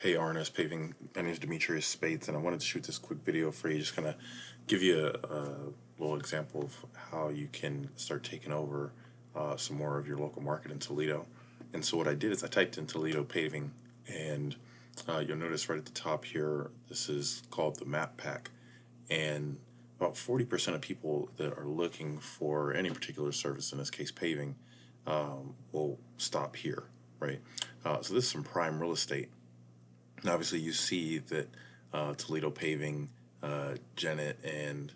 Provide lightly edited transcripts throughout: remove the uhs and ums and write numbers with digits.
Hey Arnis Paving, my name is Demetrius Spates, and I wanted to shoot this quick video for you, just kind of give you a little example of how you can start taking over some more of your local market in Toledo. And so what I did is I typed in Toledo Paving, and you'll notice right at the top here, this is called the map pack, and about 40% of people that are looking for any particular service, in this case paving, will stop here, right? So this is some prime real estate. And obviously, you see that Toledo Paving, Janet, and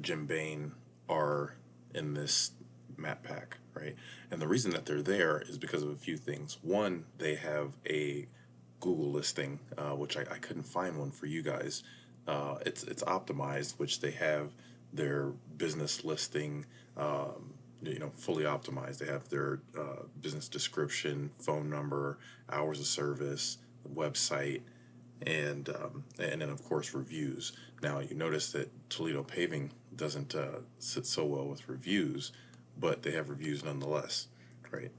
Jim Bain are in this map pack, right? And the reason that they're there is because of a few things. One, they have a Google listing, which I couldn't find one for you guys. It's optimized, which they have their business listing, fully optimized. They have their business description, phone number, hours of service, website, and then of course reviews. Now you notice that Toledo Paving doesn't sit so well with reviews, but they have reviews nonetheless, right?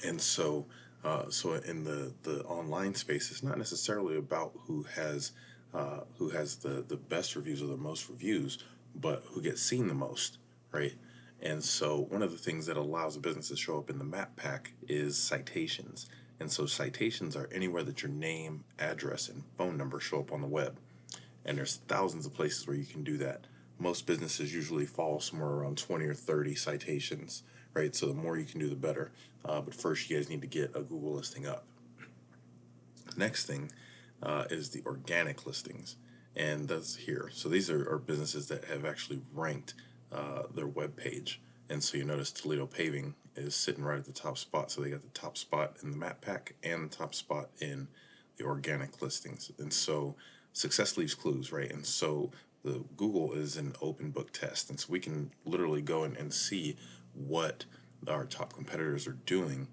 And so in the online space, it's not necessarily about who has the best reviews or the most reviews, but who gets seen the most, right? And so one of the things that allows a business to show up in the map pack is citations. And so citations are anywhere that your name, address, and phone number show up on the web. And there's thousands of places where you can do that. Most businesses usually fall somewhere around 20 or 30 citations, right? So the more you can do, the better. But first, you guys need to get a Google listing up. Next thing is the organic listings, and that's here. So these are businesses that have actually ranked their web page. And so you notice Toledo Paving is sitting right at the top spot. So they got the top spot in the map pack and the top spot in the organic listings. And so success leaves clues, right? And so the Google is an open book test. And so we can literally go in and see what our top competitors are doing,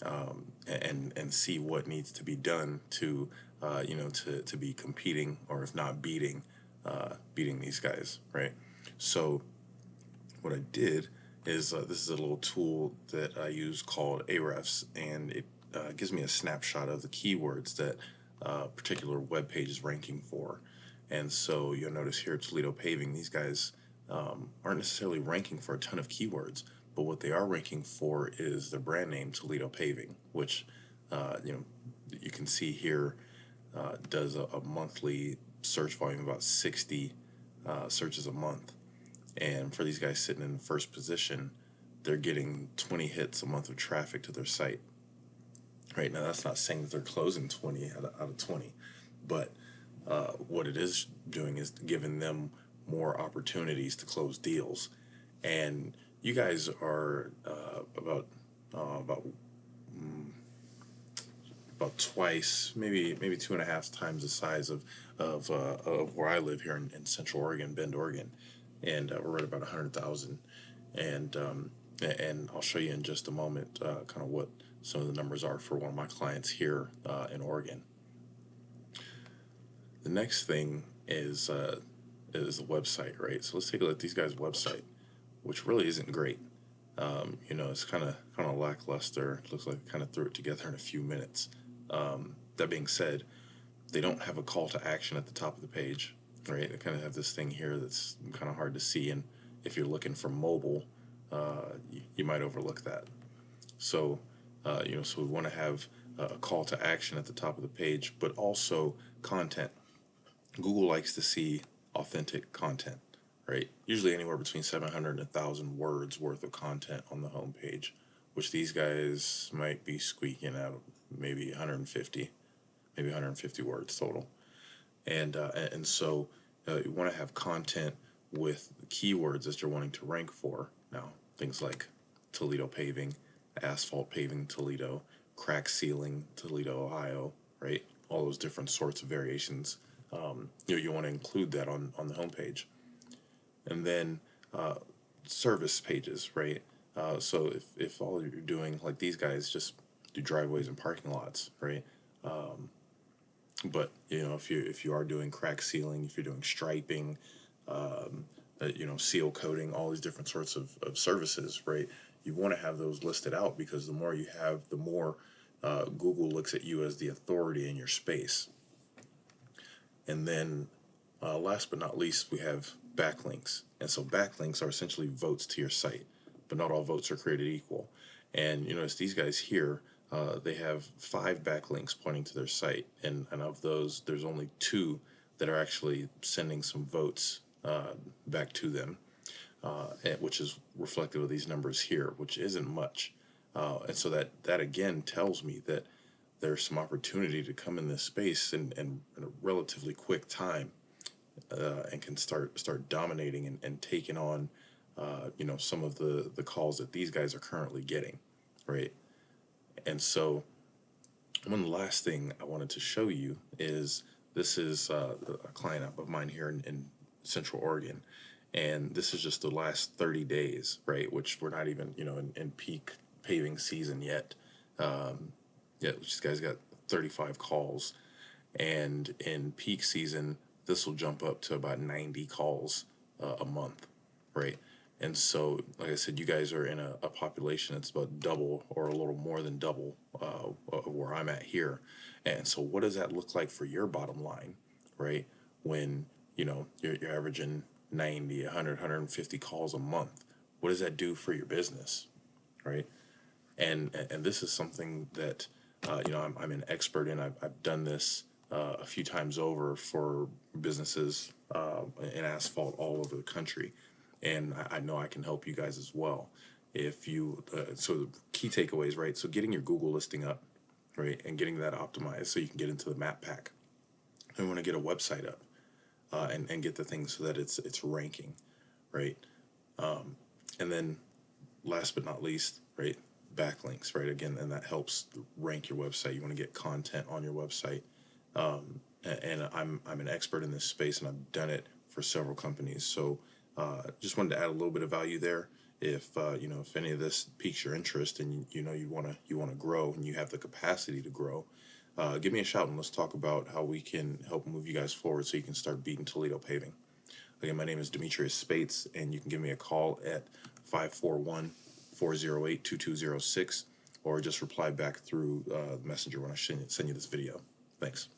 and see what needs to be done to to be competing, or if not beating these guys, right? So what I did is this is a little tool that I use called Ahrefs, and it gives me a snapshot of the keywords that a particular web page is ranking for. And so you'll notice here at Toledo Paving, these guys aren't necessarily ranking for a ton of keywords, but what they are ranking for is the brand name Toledo Paving, which you can see here does a monthly search volume of about 60 searches a month. And for these guys sitting in the first position, they're getting 20 hits a month of traffic to their site. Right now, that's not saying that they're closing 20 out of 20, but what it is doing is giving them more opportunities to close deals. And you guys are about twice, maybe two and a half times the size of where I live here in Central Oregon, Bend, Oregon, and we're at about 100,000. And I'll show you in just a moment kind of what some of the numbers are for one of my clients here in Oregon. The next thing is the website, right? So let's take a look at these guys' website, which really isn't great. It's kind of lackluster. It looks like I kind of threw it together in a few minutes. That being said, they don't have a call to action at the top of the page, right? They kind of have this thing here that's kind of hard to see, and if you're looking for mobile, you might overlook that. So, so we want to have a call to action at the top of the page, but also content. Google likes to see authentic content, right? Usually anywhere between 700 and 1,000 words worth of content on the homepage, which these guys might be squeaking out maybe 150, maybe 150 words total. And so you want to have content with keywords that you're wanting to rank for. Now, things like Toledo Paving, asphalt paving Toledo, crack sealing Toledo, Ohio, right? All those different sorts of variations. You want to include that on the homepage. And then service pages, right? So if all you're doing, like these guys, just do driveways and parking lots, right? But if you are doing crack sealing, if you're doing striping, seal coating, all these different sorts of services, right? You want to have those listed out, because the more you have, the more Google looks at you as the authority in your space. And then last but not least, we have backlinks. And so backlinks are essentially votes to your site, but not all votes are created equal. And you notice these guys here, they have 5 backlinks pointing to their site, and of those, there's only 2 that are actually sending some votes back to them, which is reflective of these numbers here, which isn't much. And so that again tells me that there's some opportunity to come in this space in a relatively quick time, and can start dominating and taking on some of the calls that these guys are currently getting, right? And so one last thing I wanted to show you is this is a client of mine here in Central Oregon, and this is just the last 30 days, right? Which we're not even in peak paving season yet. Yeah, this guy's got 35 calls, and in peak season, this will jump up to about 90 calls a month, right? And so, like I said, you guys are in a population that's about double or a little more than double of where I'm at here. And so, what does that look like for your bottom line, right? When you're averaging 90, 100, 150 calls a month, what does that do for your business, right? And this is something that I'm an expert in. I've done this a few times over for businesses in asphalt all over the country, and I know I can help you guys as well. If you so the key takeaways, right? So getting your Google listing up, right, and getting that optimized so you can get into the map pack. And we want to get a website up and get the things so that it's ranking, right? And then last but not least, right, backlinks, right? Again, and that helps rank your website. You want to get content on your website. And I'm an expert in this space, and I've done it for several companies. So just wanted to add a little bit of value there. If if any of this piques your interest, and you want to grow, and you have the capacity to grow, give me a shout and let's talk about how we can help move you guys forward so you can start beating Toledo paving. Again, my name is Demetrius Spates, and you can give me a call at 541-408-2206, or just reply back through Messenger when I send you this video. Thanks.